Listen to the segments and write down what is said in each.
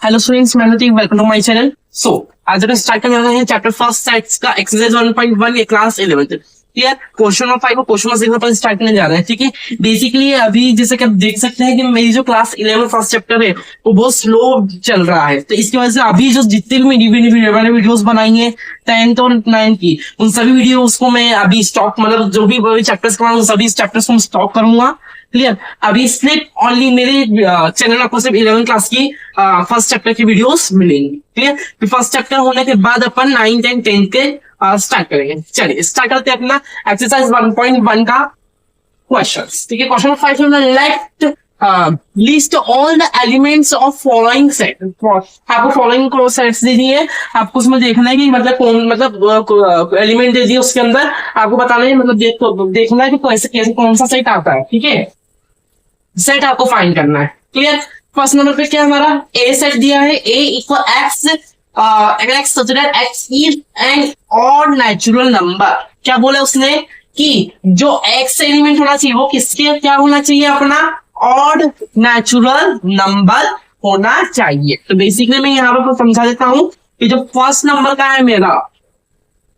Hello students, मैं Hrithik, welcome to my channel. So आज हम स्टार्ट करने वाले हैं चैप्टर फर्स्ट साइंस का एक्सरसाइज 1.1 ये class 11th। Clear? Question number 5 और क्वेश्चन नंबर 6 पर स्टार्ट करने जा रहे हैं। ठीक है, बेसिकली अभी जैसे कि आप देख सकते हैं कि मेरी जो क्लास 11 फर्स्ट चैप्टर है वो बहुत स्लो चल रहा है, तो इसकी वजह से अभी जो जितने भी मैंने वीडियोस बनाई है 10th और 9th की, उन सभी वीडियोस को मैं अभी स्टॉक मतलब जो भी चैप्टर्स का सभी चैप्टर्स को स्टॉक करूंगा। क्लियर? अभी सिर्फ ओनली मेरे चैनल आपको सिर्फ 11 क्लास की फर्स्ट चैप्टर की वीडियोस मिलेंगी। क्लियर? फिर फर्स्ट चैप्टर होने के बाद अपन 9th एंड 10th के स्टार्ट करेंगे। चलिए स्टार्ट करते हैं अपना एक्सरसाइज 1.1 का क्वेश्चंस। ठीक है, क्वेश्चन नंबर 5 में left list all the elements of following set. आपको फॉलोइंग सेट्स दे दिए, आपको उसमें देखना है कि मतलब कौन मतलब एलिमेंट दे दिए, उसके अंदर आपको बताना है मतलब देखना है कि कैसे कैसे कौन सा सेट आता है। ठीक है, सेट आपको फाइंड करना है। क्लियर? फर्स्ट नंबर पे क्या हमारा ए सेट दिया है, A equal X X such that X is an odd natural number. क्या बोला उसने कि जो एक्स एलिमेंट होना चाहिए वो किसके क्या होना चाहिए, अपना ऑड नेचुरल नंबर होना चाहिए। तो बेसिकली मैं यहाँ पर समझा देता हूं कि जो फर्स्ट नंबर का है मेरा,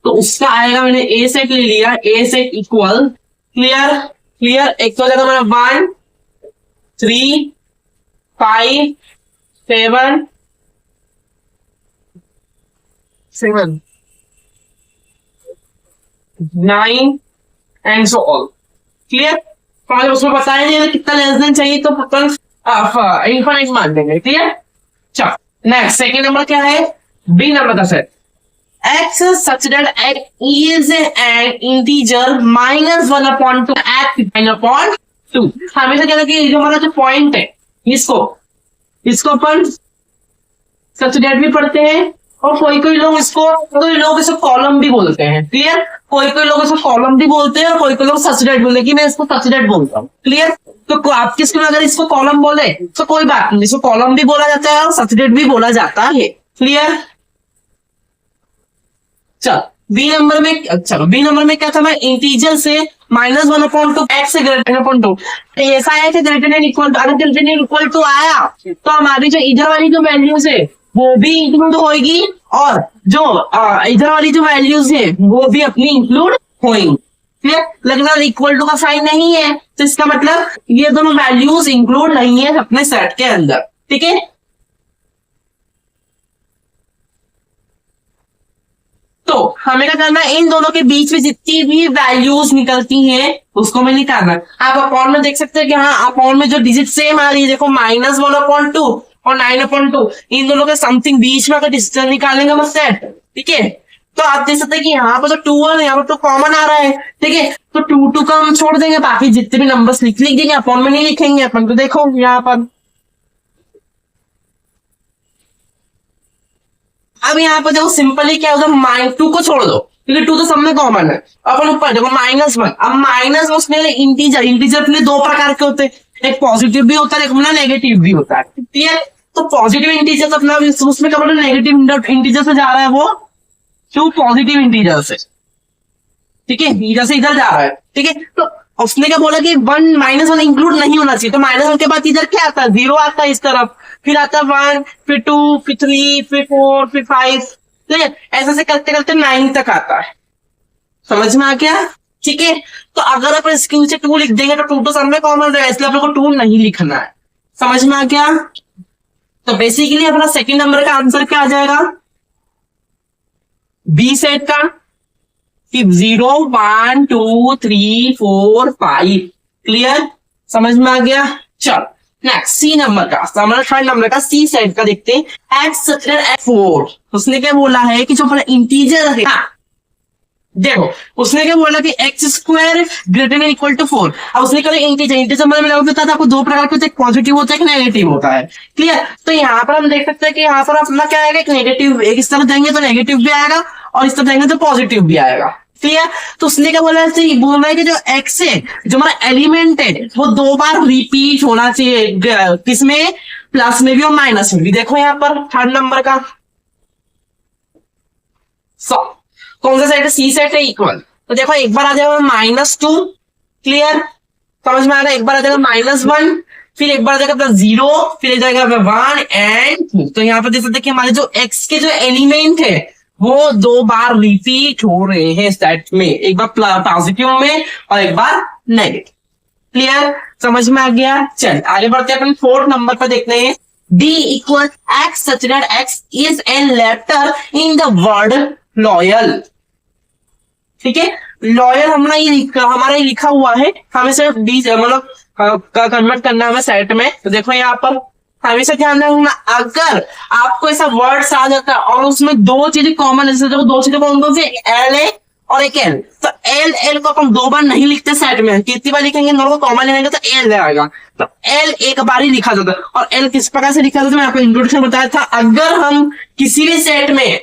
तो उसका आएगा, मैंने ए सेट ले लिया, ए सेट इक्वल क्लियर क्लियर एक तो हो जाएगा मेरा 1 3 5 7 9 एंड सो ऑल। क्लियर? तो उसमें बताया नहीं कितना लेस देन चाहिए, तो अपन इनफाइनाइट मान देंगे। क्लियर? चलो नेक्स्ट सेकंड नंबर क्या है, बी नंबर का set x such that x is an integer -1/2 x -1/2। हमेशा कहता है कि जो हमारा जो पॉइंट है इसको अपन सब्सिडेट भी पढ़ते हैं, और कोई लोग इसको कॉलम भी बोलते हैं। क्लियर? कोई लोग इसको कॉलम भी बोलते हैं और कोई लोग सब्सिडेट बोलते हैं, कि मैं इसको सब्सिडेट बोलता हूँ। क्लियर? तो आप किसको अगर इसको कॉलम बोले तो कोई बात नहीं, इसको कॉलम भी बोला जाता है और सब्सिडेट भी बोला जाता है। क्लियर? बी नंबर में क्या था, मैं इंटीजर से -1/2 x से >2 ऐसा है कि ग्रेटर देन इक्वल टू, अगर ग्रेटर देन इक्वल टू आया तो हमारी जो इधर वाली जो वैल्यूज है वो भी इंक्लूड होएगी, और जो इधर वाली जो वैल्यूज है वो भी अपनी इंक्लूड होएंगी। क्लियर? लेकिन अगर इक्वल टू का साइन नहीं है तो इसका मतलब ये दोनों वैल्यूज इंक्लूड नहीं है अपने सेट के अंदर। ठीक है, तो हमें क्या करना है, इन दोनों के बीच में जितनी भी वैल्यूज निकलती हैं उसको में निकालना है। आप अपॉन में देख सकते हैं कि हाँ अपॉन में जो डिजिट सेम आ रही है, देखो -1/2 और 9/2, इन दोनों के समथिंग बीच में अगर डिस्टेंस निकालेंगे हम सेट। ठीक है, तो आप देख सकते हैं कि यहाँ पर तो 2 है, यहाँ पर तो कॉमन आ रहा है। ठीक है, तो 2 का हम छोड़ देंगे, बाकी जितने भी नंबर्स लिख देंगे, अपॉन में नहीं लिखेंगे अपन। तो देखो यहाँ पर अब यहाँ पर देखो सिंपली क्या होगा, -2 को छोड़ दो क्योंकि 2 तो सब में कॉमन है। अपन ऊपर देखो -1, अब माइनस उसमें इंटीजर अपने दो प्रकार के होते हैं, एक पॉजिटिव भी होता है, एक अपना नेगेटिव भी होता है। ठीक है, तो पॉजिटिव इंटीजर अपना उसमें क्या बोला, नेगेटिव इंटीजर से जा रहा है वो क्यों, पॉजिटिव इंटीजर से। ठीक है, इधर से इधर जा रहा है। ठीक है, तो उसने क्या बोला कि -1 इंक्लूड नहीं होना चाहिए, तो -1 के बाद इधर क्या आता है, 0 आता है इस तरफ, फिर आता है 1, फिर 2, फिर 3, फिर 4, फिर 5। ठीक है, ऐसे से करते करते 9 तक आता है। समझ में आ गया? ठीक है, तो अगर आप इसके नीचे 2 लिख देंगे तो 2 तो सब में कॉमन रहेगा, इसलिए आप लोग को 2 नहीं लिखना है। समझ में आ गया? तो बेसिकली अपना सेकंड नंबर का आंसर क्या आ जाएगा, बी सेट का 0 1 2 3 4 5। क्लियर? समझ में आ गया? चल नेक्स्ट सी नंबर का, हमारा थर्ड नंबर का सी सेट का देखते हैं, एक्स 4। उसने क्या बोला है कि जो अपना इंटीजर है, हाँ देखो उसने क्या बोला कि x² greater than equal to 4। अब उसने कहा इंटीजर मतलब पता था आपको दो प्रकार के होते हैं, एक पॉजिटिव होता है, एक नेगेटिव होता है। क्लियर? तो यहाँ पर हम देख सकते हैं कि यहाँ पर अपना क्या आएगा, एक नेगेटिव, एक इस तरफ देंगे तो नेगेटिव भी आएगा और इस तरफ देंगे तो पॉजिटिव भी आएगा। क्लियर? तो उसने क्या बोला है, बोल रहा है कि जो x है, जो हमारा एलिमेंट है, वो 2 बार रिपीट होना चाहिए, किसमें, प्लस में भी और माइनस में भी। देखो यहाँ पर थर्ड नंबर का कौन सा सेट है, सी सेट है, इक्वल। तो देखो एक बार आ जाएगा -2। क्लियर? समझ में आ रहा है? एक बार आ जाएगा -1, फिर एक बार जाएगा अपना 0, फिर एक जाएगा 1 एंड 2। तो यहाँ पर देख सकते हैं कि हमारे जो x के जो एलिमेंट है वो 2 बार रिपीट हो रहे हैं सेट में, एक बार पॉजिटिव में और एक बार नेगेटिव। क्लियर, समझ में आ गया। चल आगे बढ़ते हैं अपन 4th नंबर पर देखते हैं। D equals X such that X is a letter in the word loyal। ठीक है, लॉयल हमारा ये लिखा हुआ है, हमें सिर्फ डी मतलब कन्वर्ट करना है हमें सेट में। तो देखो यहाँ पर हमेशा ध्यान रखना, अगर आपको ऐसा वर्ड्स आ जाता है और उसमें 2 चीजें कॉमन है, जैसे 2 चीजें कौन कौन सी, एल ए और एक एल, तो एल को अपन 2 बार नहीं लिखते सेट में, कितनी बार लिखेंगे, दोनों को कॉमन लेंगे तो एल आएगा। तो एल एक बार ही लिखा जाता है। और एल किस प्रकार से लिखा जाता है, मैं आपको इंट्रोडक्शन बताया था। अगर हम किसी भी सेट में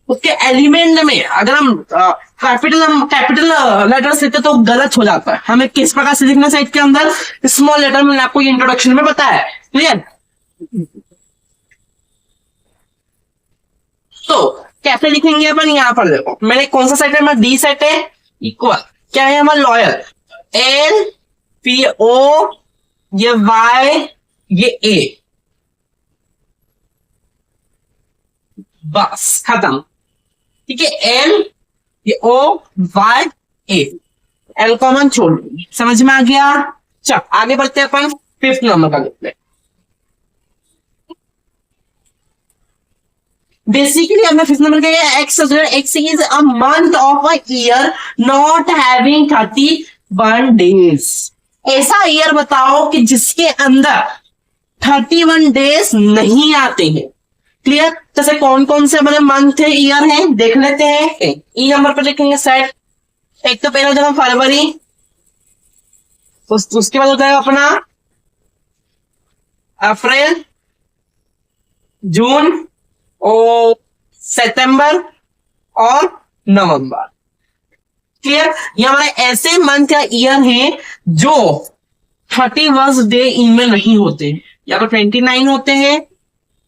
उसके एलिमेंट में अगर हम कैपिटल लेटर्स लिखते तो गलत हो जाता है। हमें किस प्रकार से लिखना सेट के अंदर, स्मॉल लेटर में आपको इंट्रोडक्शन में बताया। क्लियर, तो कैसे लिखेंगे अपन, यहाँ पर देखो मेरे कौन सा सेट है, हमारा डी सेट है, इक्वल क्या है हमारा लॉयल, एल पी ओ ये वाई ये ए, बस खत्म। ठीक है, एल ये ओ वाई ए, एल कॉमन छोड़, समझ में आ गया। चल आगे बढ़ते हैं अपन 5th नंबर का देखते हैं। बेसिकली हमने 5th नंबर का x is a month of a year not having 31 days. ऐसा ईयर बताओ कि जिसके अंदर 31 डेज नहीं आते हैं। क्लियर, जैसे कौन कौन से मतलब मंथ है, ईयर है, देख लेते हैं। ई नंबर पर लिखेंगे सेट। एक तो पहला जगह फरवरी, उसके बाद होता है अपना अप्रैल, जून और सितंबर और नवंबर। क्लियर, ये हमारे ऐसे मंथ या ईयर हैं जो 31 डे इनमें नहीं होते, या तो 29 होते हैं,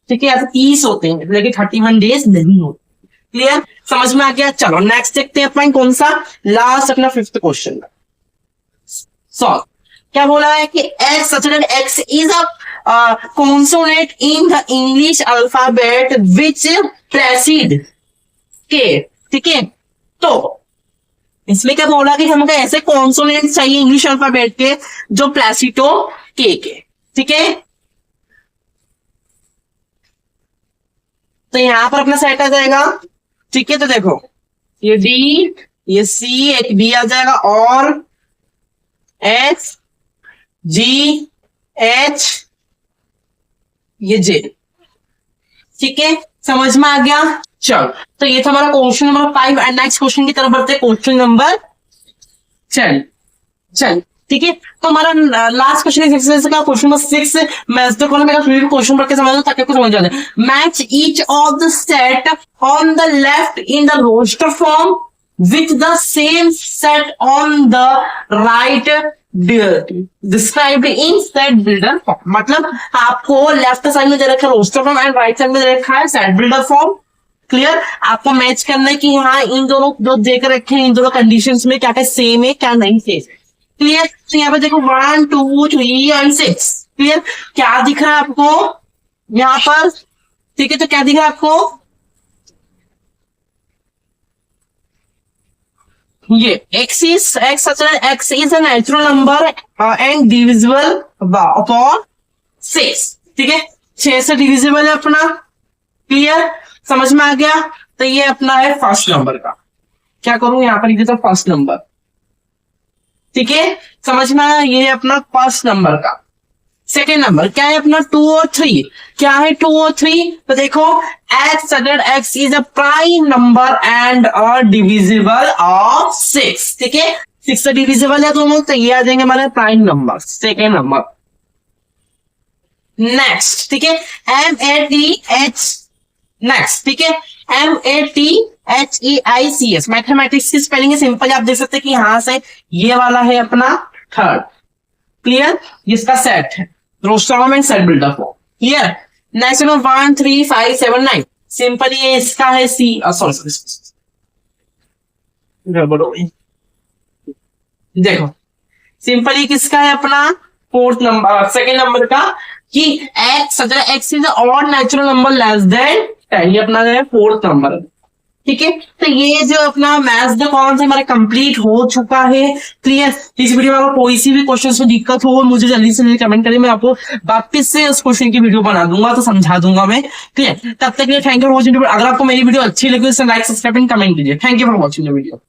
ठीक है, या तो 30 होते हैं, लेकिन 31 डेज नहीं होते। क्लियर, समझ में आ गया। चलो नेक्स्ट देखते हैं अपन कौन सा, लास्ट अपना 5th क्वेश्चन। सॉल्व, क्या बोला है कि x such that X is a consonant in the English alphabet which precede के। ठीक है, तो इसमें क्या बोला कि हमको ऐसे कॉन्सोनेंट चाहिए इंग्लिश अल्फाबेट के जो प्लेसिटो के। ठीक है, तो यहां पर अपना सेट आ जाएगा। ठीक है, तो देखो ये डी, ये सी, एक बी आ जाएगा और एच, जी, एच, ये जे। ठीक है, समझ में आ गया। चल, तो ये था हमारा question number 5 and next question की तरफ बढ़ते हैं, क्वेश्चन नंबर चल ठीक है, तो हमारा लास्ट क्वेश्चन एक्सरसाइज का क्वेश्चन नंबर 6। मैं तो कहूँ मेरा क्वेश्चन पढ़ के समझ लो ताकि आपको समझ आ जाए। Match each of the set on the left in the roster form with the same set on the right described in set builder form. मतलब आपको लेफ्ट साइड में दे रखा है roster form and right side में दे रखा है सेट बिल्डर फॉर्म। क्लियर, आपको मैच करना है कि हाँ इन दोनों जो देकर रखे हैं इन दोनों कंडीशंस में क्या क्या सेम है क्या नहीं सेम। क्लियर, तो यहाँ पे देखो 1 2 3 एंड 6। क्लियर, क्या दिख रहा है आपको यहाँ पर? ठीक है, तो क्या दिख रहा है आपको? ये x is a natural number and divisible upon 6। ठीक है, 6 से डिविजिबल है अपना। क्लियर, समझ में आ गया। तो ये अपना है फर्स्ट नंबर का। क्या करूं यहाँ पर लिख देता हूं फर्स्ट नंबर। ठीक है, समझ में आया, ये अपना फर्स्ट नंबर का। सेकेंड नंबर क्या है अपना 2 और 3। क्या है 2 और 3? तो देखो x is a prime number and a divisible of 6। ठीक है, 6 से डिविजिबल है दोनों, तो ये आ जाएंगे हमारे prime number. Second number next. ठीक है, MATH नेक्स्ट। ठीक है, MATHEICS मैथमेटिक्स की स्पेलिंग है सिंपल, आप देख सकते हैं कि यहां से ये वाला है अपना थर्ड। क्लियर, इसका सेट है roster form and set builder form. Clear, next 1 3 5 7 9 simple, ये इसका है सी। सॉरी गड़बड़ हो गई। देखो सिंपली किसका है अपना फोर्थ नंबर सेकेंड नंबर का कि एक्स अगर x is odd natural number less than 10, ये अपना है फोर्थ नंबर। ठीक है, तो ये जो अपना मैथ्स द कॉन्स हमारा कंप्लीट हो चुका है। क्लियर, इस वीडियो में आपको कोई सी भी क्वेश्चन में दिक्कत हो मुझे जल्दी से जल्दी कमेंट करें, मैं आपको वापस से उस क्वेश्चन की वीडियो बना दूंगा, तो समझा दूंगा मैं। क्लियर, तब तक के लिए थैंक यू फॉर वॉचिंग। अगर आपको मेरी वीडियो अच्छी लगी तो लाइक सब्सक्राइब एंड कमेंट कीजिए। Thank you for watching the video.